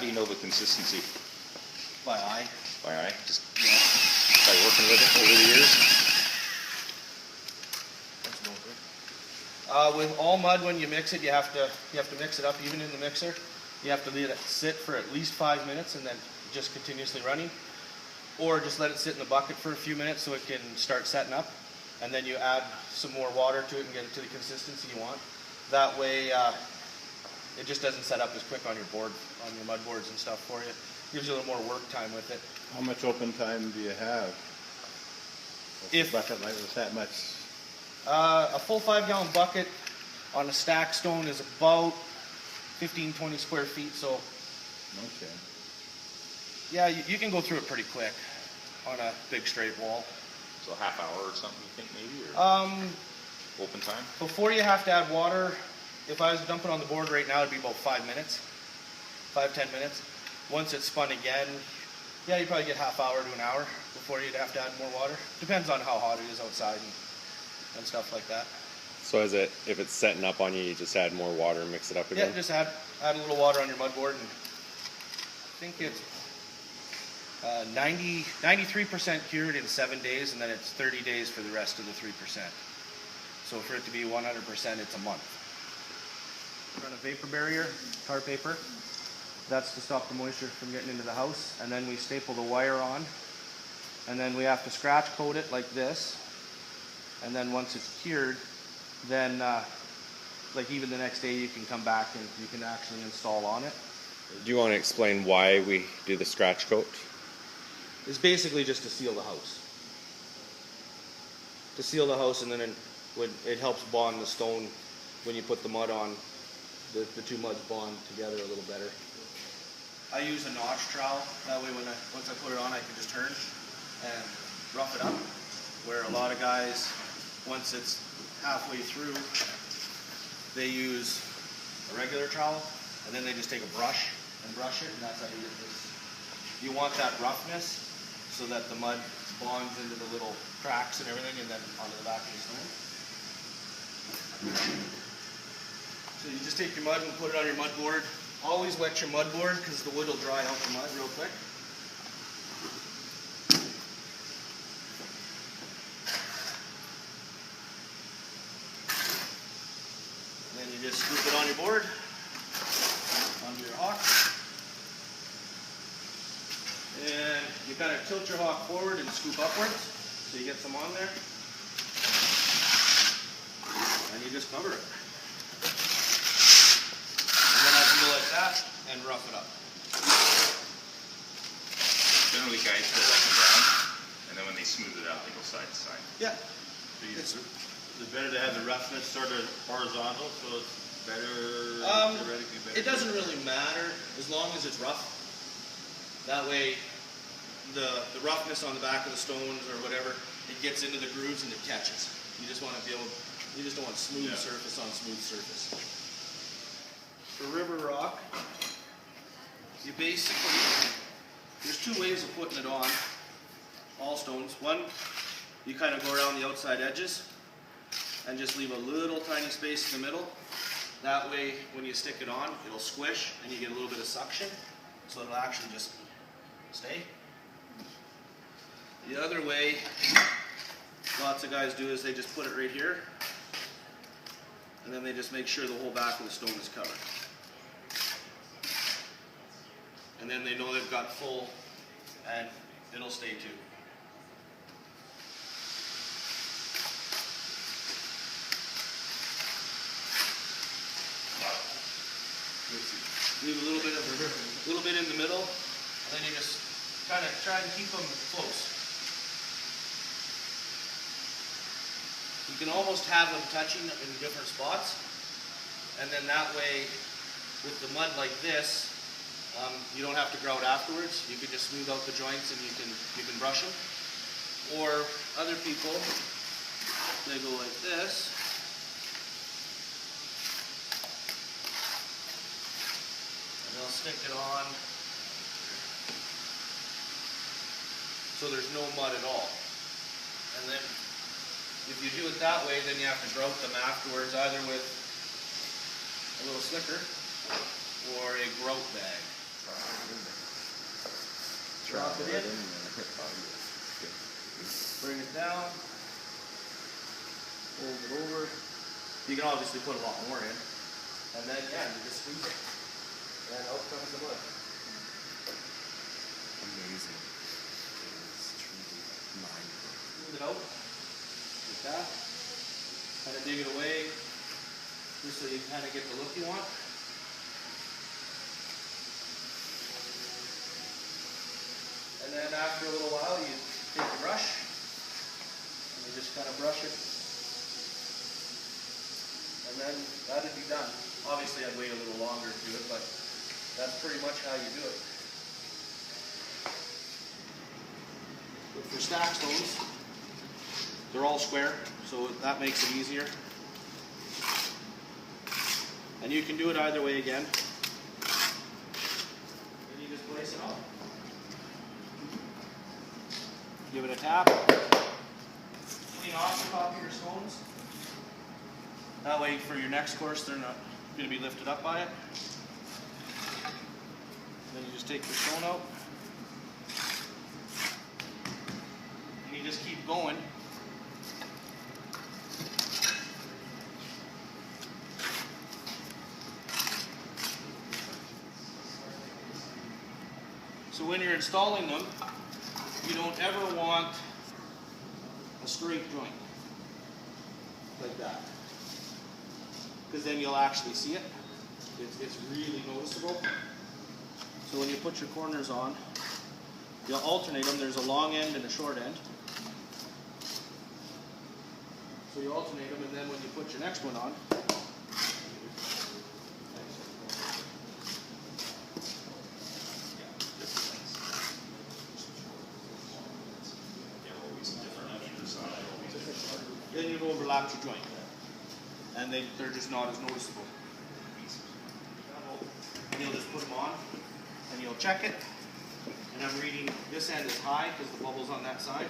do you know the consistency? By eye. By eye? Just by working with it over the years? That's no good. With all mud, when you mix it, you have to mix it up even in the mixer. You have to let it sit for at least 5 minutes and then just continuously running. Or just let it sit in the bucket for a few minutes so it can start setting up. And then you add some more water to it and get it to the consistency you want. That way, it just doesn't set up as quick on your board, on your mud boards and stuff for you. Gives you a little more work time with it. How much open time do you have? If a bucket like this that much? A full 5-gallon bucket on a stack stone is about 15-20 square feet. So, Okay. yeah, you can go through it pretty quick on a big straight wall. So a half hour or something, you think, maybe? Or open time? Before you have to add water, if I was dumping on the board right now, it'd be about 5 minutes. 5-10 minutes. Once it's spun again, yeah, you probably get half hour to an hour before you'd have to add more water. Depends on how hot it is outside and stuff like that. So if it's setting up on you, you just add more water and mix it up again? Yeah, just add a little water on your mud board, and I think it's 93% cured in 7 days, and then it's 30 days for the rest of the 3%. So for it to be 100%, it's a month. Run a vapor barrier, tar paper. That's to stop the moisture from getting into the house. And then we staple the wire on. And then we have to scratch coat it like this. And then once it's cured, then like even the next day you can come back and you can actually install on it. Do you want to explain why we do the scratch coat? It's basically just to seal the house. To seal the house, and then it helps bond the stone when you put the mud on. The two muds bond together a little better. I use a notch trowel. That way, once I put it on, I can just turn and rough it up. Where a lot of guys, once it's halfway through, they use a regular trowel, and then they just take a brush and brush it, and that's how you get this. You want that roughness so that the mud bonds into the little cracks and everything, and then onto the back of your stone. So you just take your mud and put it on your mud board. Always wet your mud board because the wood will dry out the mud real quick. And then you just scoop it on your board, onto your hawk. And you kind of tilt your hawk forward and scoop upwards so you get some on there. And you just cover it. Like that and rough it up. Generally, guys go up and down, and then when they smooth it out, they go side to side. Yeah. Is it better to have the roughness sort of horizontal, so it's better, theoretically better? It doesn't really matter as long as it's rough. That way, the roughness on the back of the stones or whatever, it gets into the grooves and it catches. You just want to be able, you just don't want smooth surface on smooth surface. For river rock, you basically, there's two ways of putting it on all stones. One, you kind of go around the outside edges and just leave a little tiny space in the middle. That way, when you stick it on, it'll squish and you get a little bit of suction, so it'll actually just stay. The other way, lots of guys do is they just put it right here, and then they just make sure the whole back of the stone is covered. And then they know they've got full, and it'll stay too. Leave a little bit in the middle, and then you just kind of try and keep them close. You can almost have them touching in different spots, and then that way, with the mud like this, you don't have to grout afterwards. You can just smooth out the joints and you can brush them. Or other people, they go like this. And they'll stick it on so there's no mud at all. And then if you do it that way, then you have to grout them afterwards, either with a little slicker or a grout bag. Drop it in. Bring it down. Fold it over. You can obviously put a lot more in. And then, yeah, you just squeeze it. And out comes the mud. Amazing. It's truly mind-blowing. Smooth it out. Like that. Kind of dig it away. Just so you kind of get the look you want. And then after a little while, you take a brush. And you just kind of brush it. And then that'd be done. Obviously, I'd wait a little longer to do it, but that's pretty much how you do it. But for stack stones, they're all square, so that makes it easier. And you can do it either way again. Then you just place it on. Give it a tap. Clean off the top of your stones. That way, for your next course, they're not going to be lifted up by it. Then you just take your stone out. And you just keep going. So when you're installing them, you don't ever want a straight joint like that, because then you'll actually see it. It's really noticeable. So when you put your corners on, you'll alternate them. There's a long end and a short end. So you alternate them, and then when you put your next one on, then you overlap your joint, and they're just not as noticeable. And you'll just put them on, and you'll check it. And I'm reading this end is high because the bubble's on that side.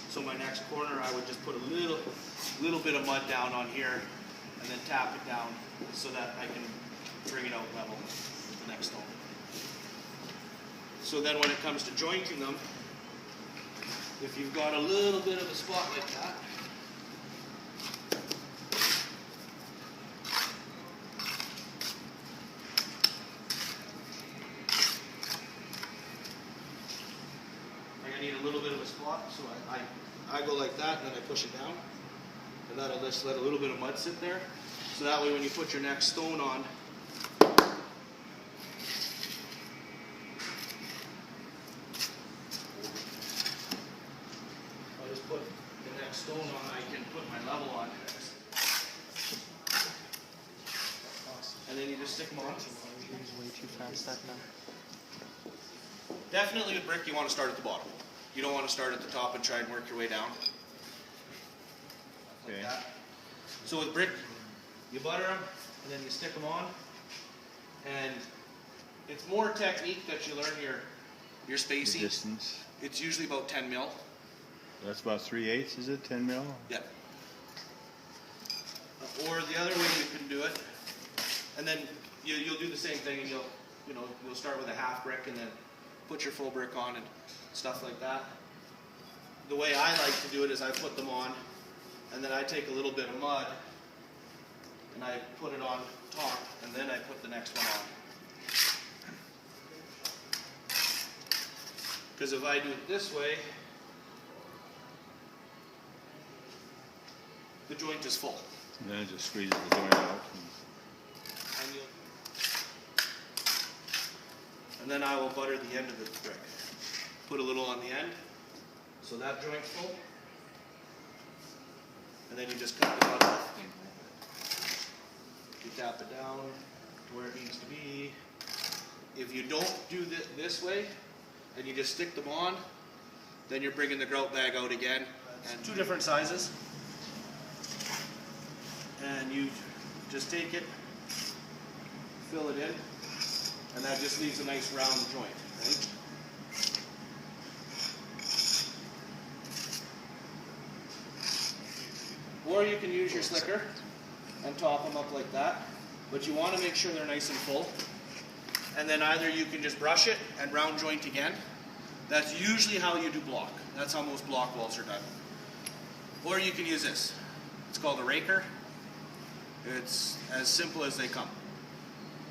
So my next corner, I would just put a little bit of mud down on here, and then tap it down so that I can bring it out level with the next stone. So then when it comes to jointing them, if you've got a little bit of a spot like that, I need a little bit of a spot, so I go like that, and then I push it down, and that'll just let a little bit of mud sit there, so that way when you put your next stone on, I'll just put the next stone on, I can put my level on, and then you just stick them on. Way too fast that now. Definitely with brick, you want to start at the bottom. You don't want to start at the top and try and work your way down. Like that. So with brick, you butter them, and then you stick them on. And it's more technique that you learn your spacing. The distance. It's usually about 10 mil. That's about 3/8, is it? 10 mil? Yeah. Or the other way you can do it, and then you'll do the same thing, and you'll start with a half brick, and then put your full brick on and stuff like that. The way I like to do it is I put them on, and then I take a little bit of mud and I put it on top, and then I put the next one on. Because if I do it this way, the joint is full. And then it just squeezes the joint out. And then I will butter the end of the brick. Put a little on the end, so that joint's full. And then you just cut the mud off. You tap it down to where it needs to be. If you don't do this way, and you just stick them on, then you're bringing the grout bag out again. And two different sizes. And you just take it, fill it in, and that just leaves a nice round joint, right? Or you can use your slicker and top them up like that, but you want to make sure they're nice and full. and then either you can just brush it and round joint again. That's usually how you do block. That's how most block walls are done. Or you can use this. It's called a raker. It's as simple as they come.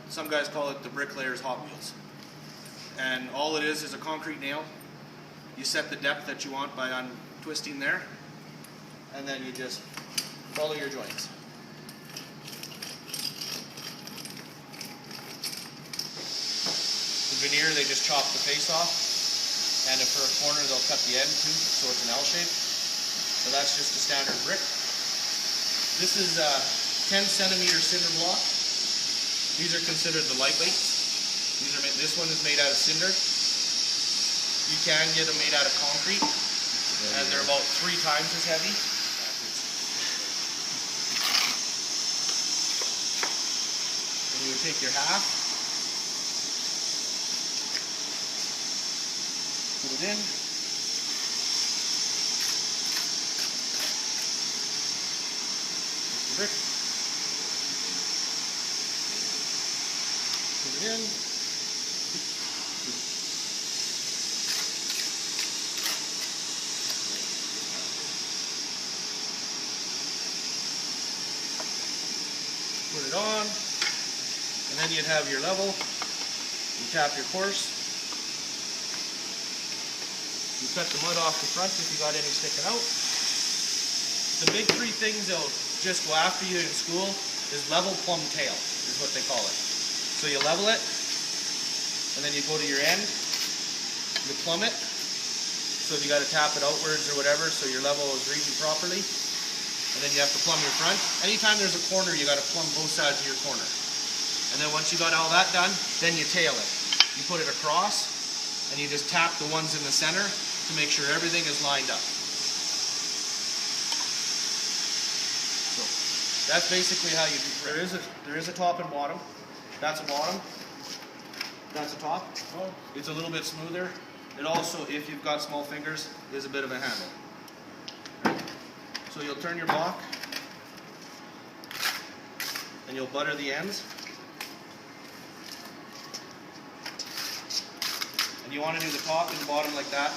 Some guys call it the bricklayer's Hot Wheels. And all it is a concrete nail. You set the depth that you want by untwisting there, and then you just follow your joints. The veneer, they just chop the face off, and if for a corner they'll cut the end too, so it's an L shape. So that's just a standard brick. This is a 10 centimeter cinder block. These are considered the lightweights. This one is made out of cinder. You can get them made out of concrete, and they're about 3 times as heavy. And you would take your half, put it in, brick, put it in. Put it on, and then you'd have your level. You tap your course. You cut the mud off the front if you got any sticking out. The big 3 things they'll just go after you in school is level, plumb, tail, is what they call it. So you level it, and then you go to your end, you plumb it. So you got to tap it outwards or whatever, so your level is reading properly. And then you have to plumb your front. Anytime there's a corner, you got to plumb both sides of your corner. And then once you got all that done, then you tail it. You put it across, and you just tap the ones in the center to make sure everything is lined up. So that's basically how you do. There is a top and bottom. That's a bottom. That's a top. It's a little bit smoother. It also, if you've got small fingers, is a bit of a handle. So you'll turn your block, and you'll butter the ends. And you want to do the top and the bottom like that,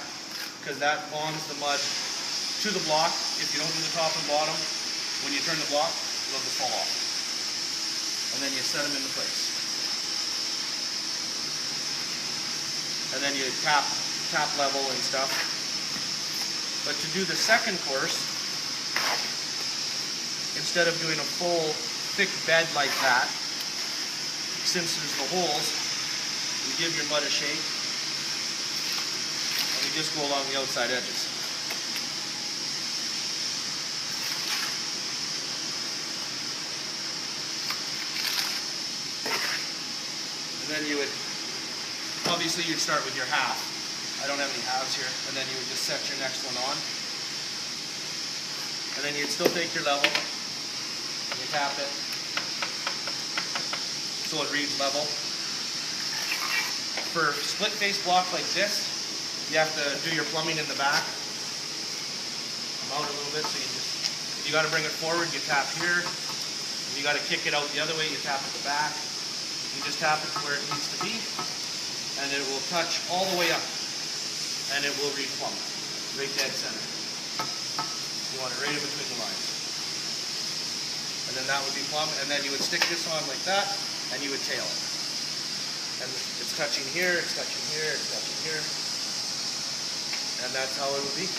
because that bonds the mud to the block. If you don't do the top and bottom, when you turn the block, it'll just fall off. And then you set them into place. And then you tap level and stuff. But to do the second course, instead of doing a full thick bed like that, since there's the holes, you give your mud a shake, and you just go along the outside edges. And then you would, obviously you'd start with your half. I don't have any halves here. And then you would just set your next one on. And then you'd still take your level. You tap it so it reads level. For split face block like this, you have to do your plumbing in the back. I'm out a little bit, so you got to bring it forward, you tap here. If you got to kick it out the other way, you tap at the back. You just tap it to where it needs to be, and it will touch all the way up, and it will read plumb, right dead center. You want it right in between the lines. And then that would be plumb, and then you would stick this on like that, and you would tail it. And it's touching here, it's touching here, it's touching here. And that's how it would be.